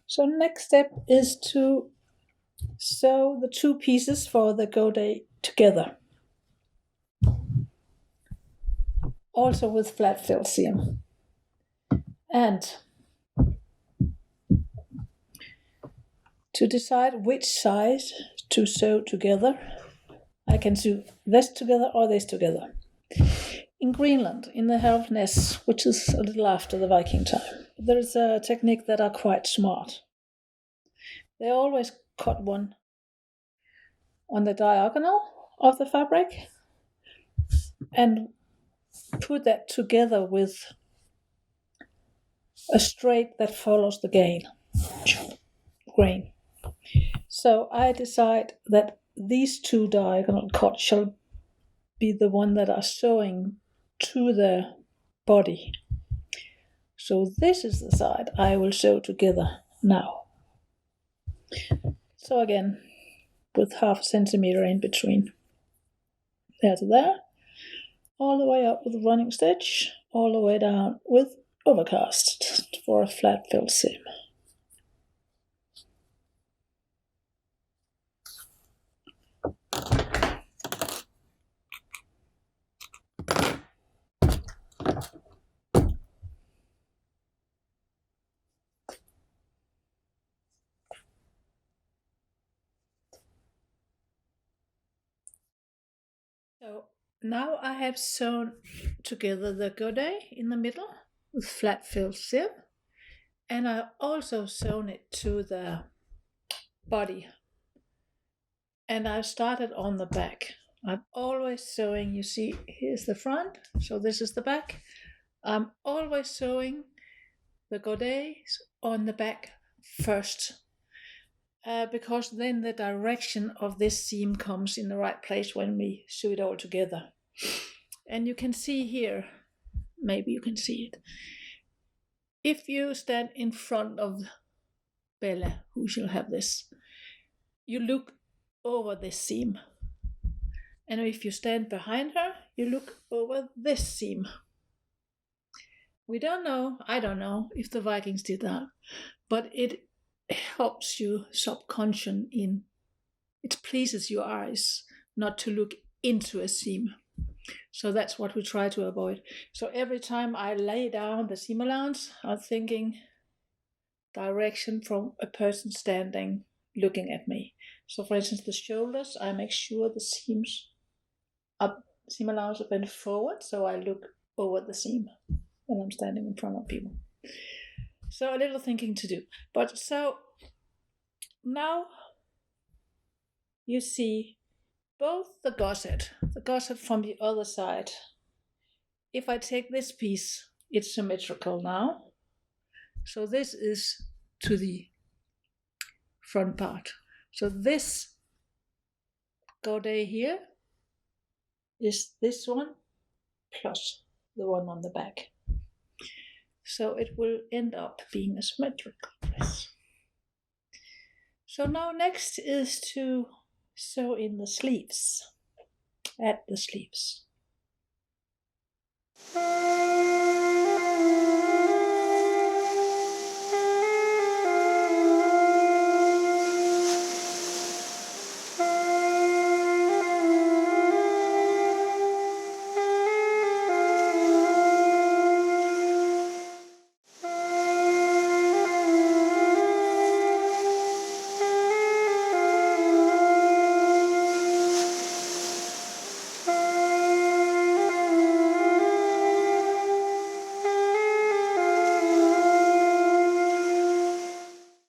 So next step is to sew the two pieces for the Godet together. Also with flat fill seam. And to decide which side to sew together, I can sew this together or this together. In Greenland, in the Helfness, which is a little after the Viking time, there is a technique that are quite smart. They always cut one on the diagonal of the fabric and put that together with a straight that follows the grain. So I decide that these two diagonal cuts shall be the one that are sewing to the body. So this is the side I will sew together now. So again, with 0.5 centimeter in between. There to there, all the way up with running stitch, all the way down with overcast for a flat fill seam. So now I have sewn together the Godet in the middle with flat fill seam, and I also sewn it to the body. And I've started on the back. I'm always sewing, you see, here's the front, so this is the back. I'm always sewing the Godet on the back first, because then the direction of this seam comes in the right place when we sew it all together. And you can see here, maybe you can see it. If you stand in front of Bella, who shall have this, you look over this seam. And if you stand behind her, you look over this seam. We don't know, I don't know if the Vikings did that, but it helps you subconscious in, it pleases your eyes not to look into a seam. So that's what we try to avoid. So every time I lay down the seam allowance, I'm thinking direction from a person standing looking at me. So for instance, the shoulders, I make sure the seam allowance are bent forward, so I look over the seam when I'm standing in front of people. So a little thinking to do. But so now you see both the gusset from the other side. If I take this piece, it's symmetrical now. So this is to the front part. So this Godet here is this one plus the one on the back. So it will end up being a symmetrical dress. So now next is to sew in the sleeves, add the sleeves.